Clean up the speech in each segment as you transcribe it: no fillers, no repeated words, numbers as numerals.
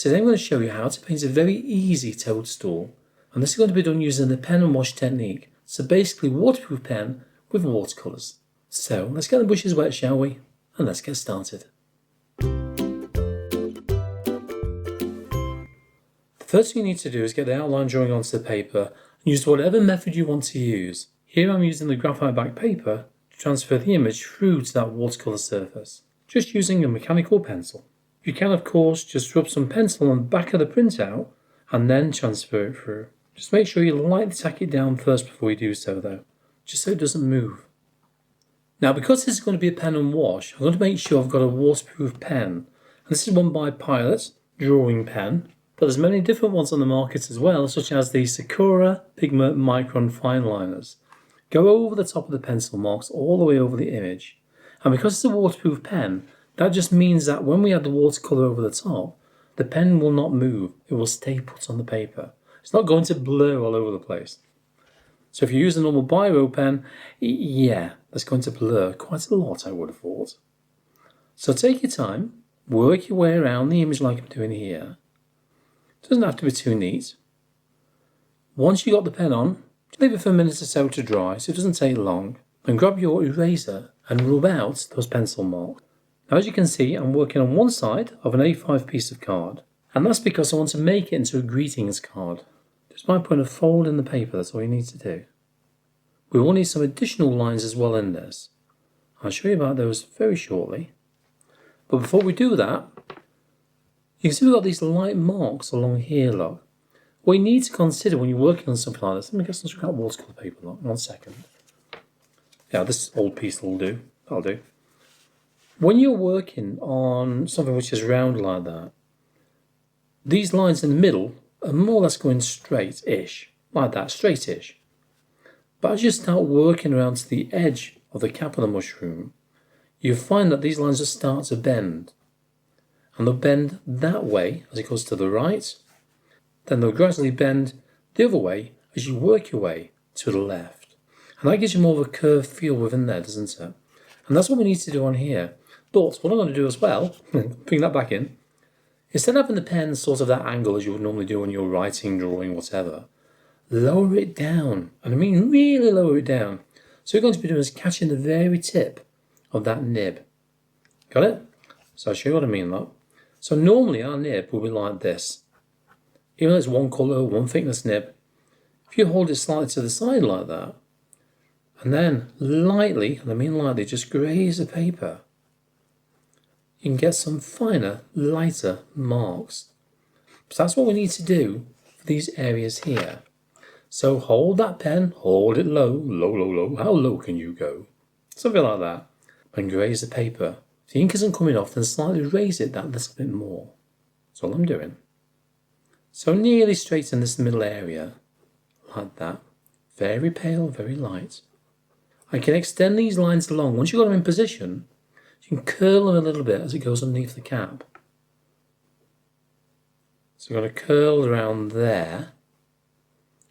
Today I'm going to show you how to paint a very easy toadstool, and this is going to be done using the pen and wash technique, so basically waterproof pen with watercolours. So let's get the brushes wet, shall we? And let's get started. The first thing you need to do is get the outline drawing onto the paper and use whatever method you want to use. Here I'm using the graphite back paper to transfer the image through to that watercolour surface, just using a mechanical pencil. You can of course just rub some pencil on the back of the printout and then transfer it through. Just make sure you lightly tack it down first before you do so though, just so it doesn't move. Now because this is going to be a pen and wash, I'm going to make sure I've got a waterproof pen. And this is one by Pilot drawing pen, but there's many different ones on the market as well, such as the Sakura Pigment Micron Fine Liners. Go over the top of the pencil marks all the way over the image. And because it's a waterproof pen, that just means that when we add the watercolour over the top, the pen will not move, it will stay put on the paper. It's not going to blur all over the place. So if you use a normal biro pen, yeah, that's going to blur quite a lot, I would have thought. So take your time, work your way around the image like I'm doing here. It doesn't have to be too neat. Once you got the pen on, leave it for a minute or so to dry so it doesn't take long, and grab your eraser and rub out those pencil marks. Now as you can see, I'm working on one side of an A5 piece of card, and that's because I want to make it into a greetings card. Just by putting a fold in the paper, that's all you need to do. We will need some additional lines as well in this. I'll show you about those very shortly. But before we do that, you can see we've got these light marks along here, look. What you need to consider when you're working on something like this, let me get some scrap watercolour paper, look, 1 second. Yeah, this old piece will do, that'll do. When you're working on something which is round like that, these lines in the middle are more or less going straight-ish, like that, straight-ish. But as you start working around to the edge of the cap of the mushroom, you find that these lines will start to bend. And they'll bend that way as it goes to the right, then they'll gradually bend the other way as you work your way to the left. And that gives you more of a curved feel within there, doesn't it? And that's what we need to do on here. But what I'm going to do as well, bring that back in, instead of having the pen sort of that angle as you would normally do when you're writing, drawing, whatever, lower it down. And I mean really lower it down. So what you're going to be doing is catching the very tip of that nib. Got it? So I'll show you what I mean, look. So normally our nib will be like this. Even though it's one colour, one thickness nib, if you hold it slightly to the side like that, and then lightly, and I mean lightly, just graze the paper, you can get some finer, lighter marks. So that's what we need to do for these areas here. So hold that pen, hold it low, low, low, low. How low can you go? Something like that. And graze the paper. If the ink isn't coming off, then slightly raise it that little bit more. That's all I'm doing. So nearly straight in this middle area, like that. Very pale, very light. I can extend these lines along. Once you've got them in position, you can curl them a little bit as it goes underneath the cap. So I'm going to curl around there.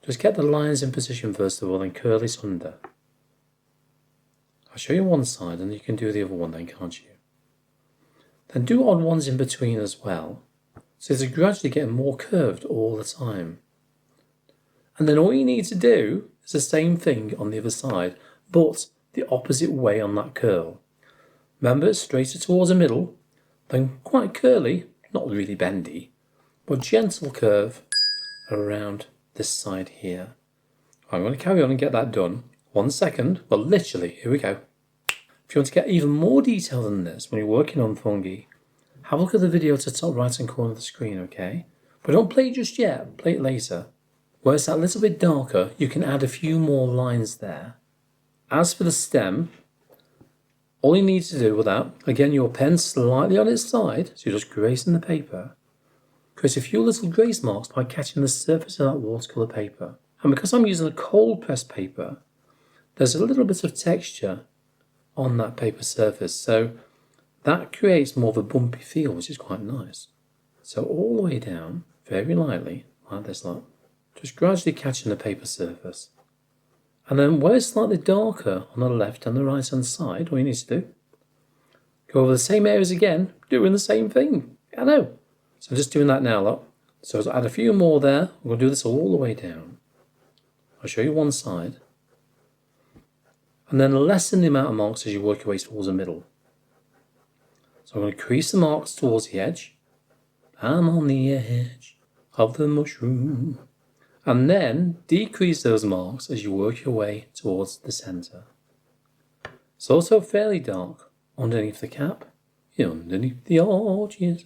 Just get the lines in position first of all, then curl it under. I'll show you one side and you can do the other one then, can't you? Then do odd ones in between as well, so it's gradually getting more curved all the time. And then all you need to do is the same thing on the other side, but the opposite way on that curl. Remember, straighter towards the middle, then quite curly, not really bendy, but gentle curve around this side here. I'm going to carry on and get that done. 1 second, well literally, here we go. If you want to get even more detail than this when you're working on fungi, have a look at the video to the top right hand corner of the screen, okay? But don't play it just yet, play it later. Where it's that little bit darker, you can add a few more lines there. As for the stem, all you need to do with that, again your pen slightly on its side, so you're just grazing the paper, create a few little graze marks by catching the surface of that watercolour paper. And because I'm using a cold pressed paper, there's a little bit of texture on that paper surface, so that creates more of a bumpy feel, which is quite nice. So all the way down, very lightly, like this, like, just gradually catching the paper surface. And then where it's slightly darker on the left and the right hand side, all you need to do, go over the same areas again, doing the same thing. I know, So I'm just doing that now, look. So I'll add a few more there. I'm going to do this all the way down. I'll show you one side. And then lessen the amount of marks as you work your way towards the middle. So I'm going to crease the marks towards the edge. I'm on the edge of the mushroom. And then decrease those marks as you work your way towards the centre. It's also fairly dark underneath the cap, underneath the arches.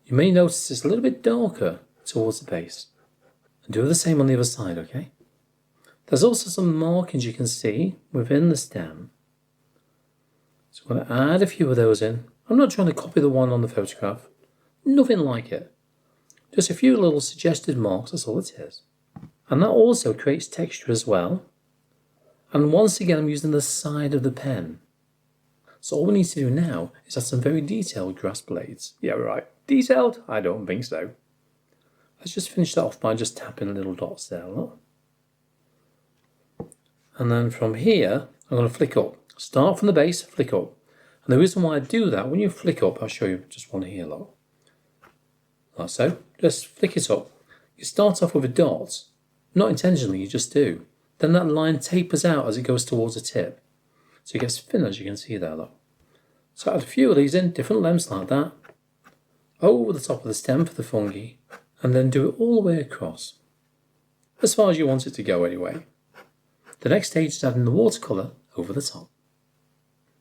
You may notice it's a little bit darker towards the base. And do the same on the other side, okay? There's also some markings you can see within the stem. So I'm going to add a few of those in. I'm not trying to copy the one on the photograph. Nothing like it. Just a few little suggested marks, that's all it is. And that also creates texture as well. And once again, I'm using the side of the pen. So all we need to do now is add some very detailed grass blades. Yeah, right. Detailed? I don't think so. Let's just finish that off by just tapping little dots there, look. And then from here, I'm going to flick up. Start from the base, flick up. And the reason why I do that, when you flick up, I'll show you just one here, look. Like so. Just flick it up. You start off with a dot. Not intentionally, you just do. Then that line tapers out as it goes towards the tip. So it gets thin, as you can see there, look. So add a few of these in, different lengths like that. Over the top of the stem for the fungi. And then do it all the way across. As far as you want it to go anyway. The next stage is adding the watercolour over the top.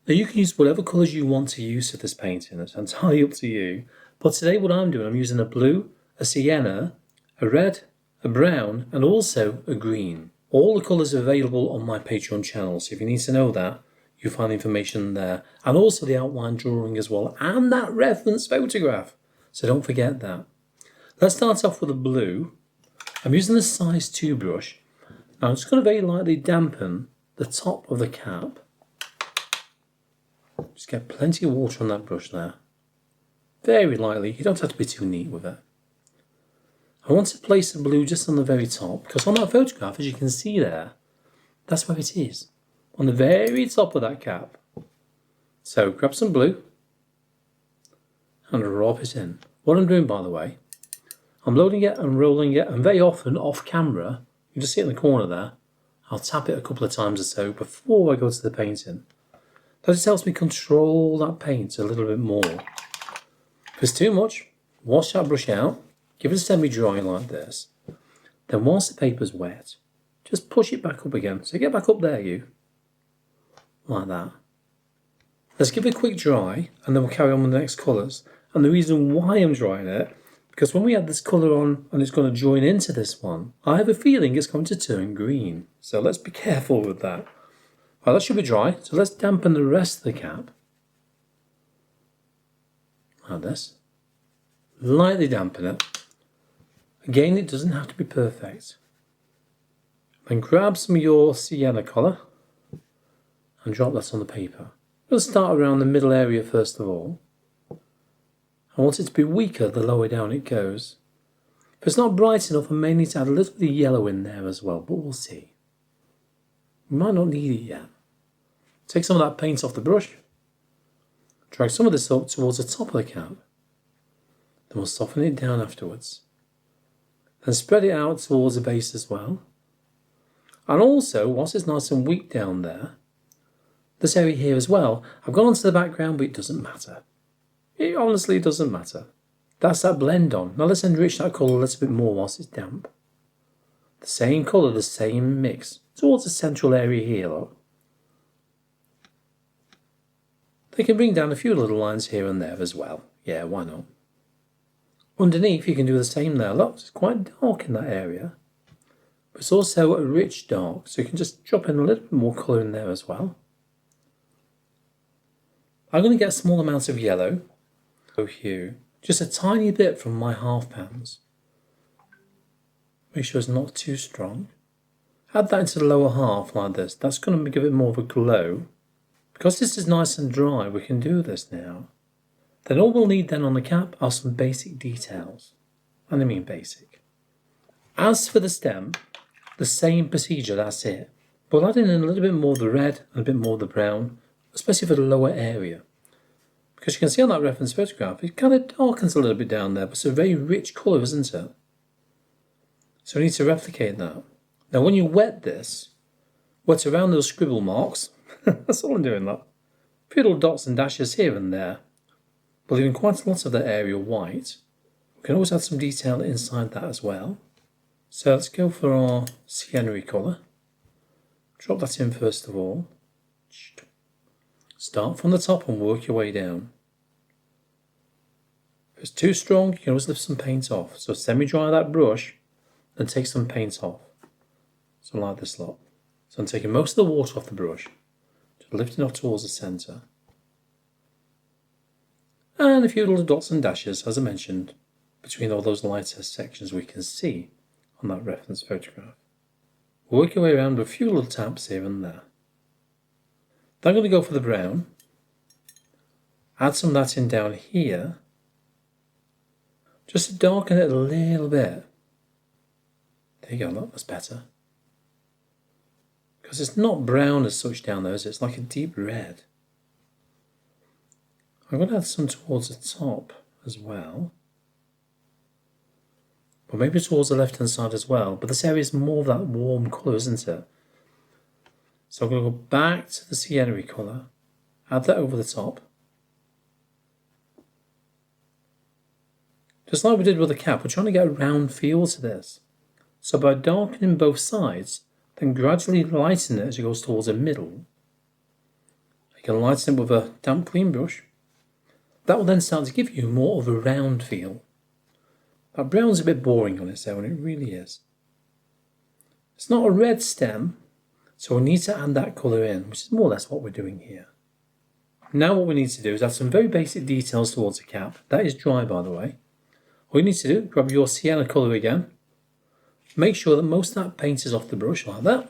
Now you can use whatever colours you want to use for this painting. It's entirely up to you. But today what I'm doing, I'm using a blue, a sienna, a red, a brown, and also a green. All the colours are available on my Patreon channel, so if you need to know that, you'll find information there. And also the outline drawing as well, and that reference photograph. So don't forget that. Let's start off with a blue. I'm using the size 2 brush. Now I'm just going to very lightly dampen the top of the cap. Just get plenty of water on that brush there. Very lightly, you don't have to be too neat with it. I want to place the blue just on the very top, because on that photograph, as you can see there, that's where it is. On the very top of that cap. So grab some blue and rub it in. What I'm doing, by the way, I'm loading it and rolling it, and very often off camera, you just see it in the corner there, I'll tap it a couple of times or so before I go to the painting. That just helps me control that paint a little bit more. If it's too much, wash that brush out, give it a semi-dry like this. Then whilst the paper's wet, just push it back up again. So get back up there, you. Like that. Let's give it a quick dry, and then we'll carry on with the next colours. And the reason why I'm drying it, because when we add this colour on and it's going to join into this one, I have a feeling it's going to turn green. So let's be careful with that. Right, that should be dry. So let's dampen the rest of the cap. Like this. Lightly dampen it. Again, it doesn't have to be perfect. Then grab some of your sienna colour and drop that on the paper. We'll start around the middle area first of all. I want it to be weaker the lower down it goes. If it's not bright enough, I may need to add a little bit of yellow in there as well, but we'll see. We might not need it yet. Take some of that paint off the brush. Drag some of this up towards the top of the cap. Then we'll soften it down afterwards. Then spread it out towards the base as well. And also, whilst it's nice and weak down there, this area here as well, I've gone onto the background, but it doesn't matter. It honestly doesn't matter. That's that blend on. Now let's enrich that colour a little bit more whilst it's damp. The same colour, the same mix, towards the central area here, look. They can bring down a few little lines here and there as well. Yeah, why not? Underneath you can do the same there. Look, it's quite dark in that area. But it's also a rich dark, so you can just drop in a little bit more colour in there as well. I'm going to get a small amount of yellow. Hue. Just a tiny bit from my half pans. Make sure it's not too strong. Add that into the lower half like this. That's going to give it more of a glow. Because this is nice and dry, we can do this now. Then all we'll need then on the cap are some basic details. And I mean basic. As for the stem, the same procedure, that's it. But we'll add in a little bit more of the red and a bit more of the brown, especially for the lower area. Because you can see on that reference photograph, it kind of darkens a little bit down there, but it's a very rich colour, isn't it? So we need to replicate that. Now when you wet this, wet around those scribble marks, that's all I'm doing that. A few little dots and dashes here and there, but leaving quite a lot of that area white. We can always add some detail inside that as well. So let's go for our sienna colour. Drop that in first of all. Start from the top and work your way down. If it's too strong, you can always lift some paint off. So semi-dry that brush and take some paint off. So like this lot. So I'm taking most of the water off the brush, just lifting off towards the centre. And a few little dots and dashes, as I mentioned, between all those lighter sections we can see on that reference photograph. Work your way around with a few little taps here and there. Then I'm going to go for the brown. Add some of that in down here, just to darken it a little bit. There you go, look, that's better. Because it's not brown as such down there, is it? It's like a deep red. I'm going to add some towards the top as well. But maybe towards the left hand side as well. But this area is more of that warm colour, isn't it? So I'm going to go back to the sienna colour, add that over the top. Just like we did with the cap, we're trying to get a round feel to this. So by darkening both sides, then gradually lighten it as it goes towards the middle. You can lighten it with a damp clean brush. That will then start to give you more of a round feel. That brown's a bit boring on its own, it really is. It's not a red stem, so we need to add that colour in, which is more or less what we're doing here. Now what we need to do is add some very basic details towards the cap. That is dry, by the way. All you need to do, grab your sienna colour again. Make sure that most of that paint is off the brush like that.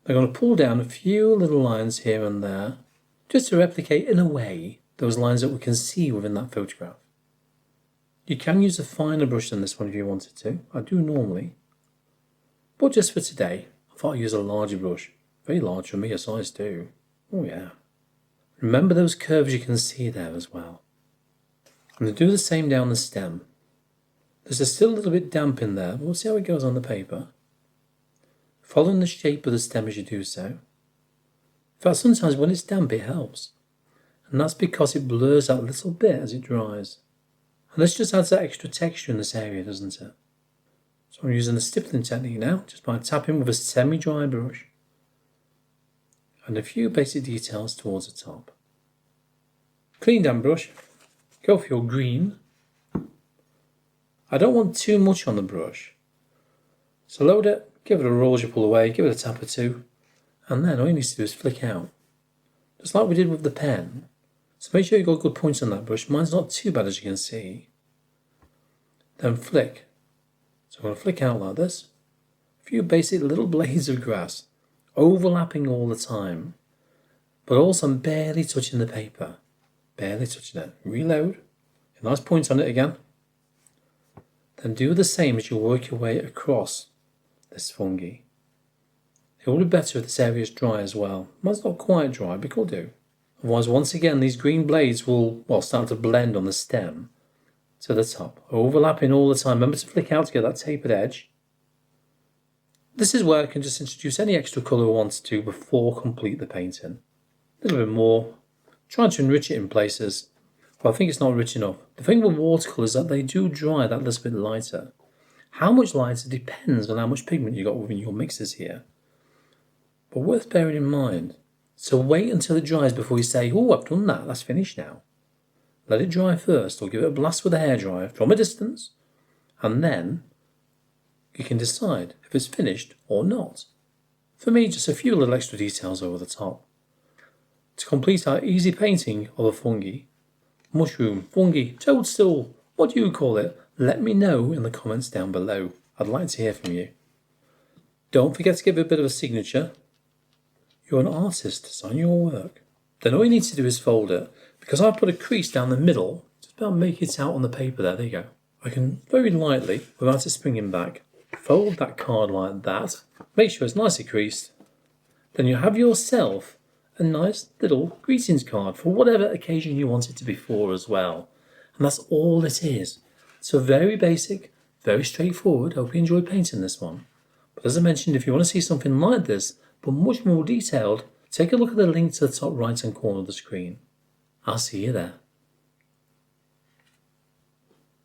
I'm going to pull down a few little lines here and there, just to replicate in a way those lines that we can see within that photograph. You can use a finer brush than this one if you wanted to. I do normally. But just for today, I thought I'd use a larger brush. Very large for me, a size 2. Oh yeah. Remember those curves you can see there as well. I'm going to do the same down the stem. There's still a little bit damp in there, but we'll see how it goes on the paper. Following the shape of the stem as you do so. In fact, sometimes when it's damp it helps. And that's because it blurs out a little bit as it dries. And this just adds that extra texture in this area, doesn't it? So I'm using the stippling technique now, just by tapping with a semi-dry brush. And a few basic details towards the top. Clean damp brush. Go for your green. I don't want too much on the brush. So load it, give it a roll as you pull away, give it a tap or two, and then all you need to do is flick out. Just like we did with the pen. So make sure you've got good points on that brush. Mine's not too bad as you can see. Then flick. So I'm going to flick out like this. A few basic little blades of grass, overlapping all the time. But also I'm barely touching the paper. Barely touching it. Reload. A nice point on it again. Then do the same as you work your way across this fungi. It will be better if this area is dry as well. Mine's not quite dry, but it will do. Otherwise, once again, these green blades will start to blend on the stem to the top, overlapping all the time. Remember to flick out to get that tapered edge. This is where I can just introduce any extra colour I want to before complete the painting. A little bit more, trying to enrich it in places. But I think it's not rich enough. The thing with watercolours is that they do dry that little bit lighter. How much lighter depends on how much pigment you got within your mixes here. But worth bearing in mind. So wait until it dries before you say, oh, I've done that, that's finished now. Let it dry first, or give it a blast with a hairdryer from a distance, and then you can decide if it's finished or not. For me, just a few little extra details over the top. To complete our easy painting of a fungi, mushroom, fungi, toadstool, what do you call it? Let me know in the comments down below. I'd like to hear from you. Don't forget to give it a bit of a signature. You're an artist, sign your work. Then all you need to do is fold it. Because I put a crease down the middle, just about make it out on the paper there you go. I can very lightly, without it springing back, fold that card like that. Make sure it's nicely creased. Then you have yourself a nice little greetings card for whatever occasion you want it to be for as well. And that's all it is. So very basic, very straightforward. I hope you enjoyed painting this one. But as I mentioned, if you want to see something like this, but much more detailed, take a look at the link to the top right hand corner of the screen. I'll see you there.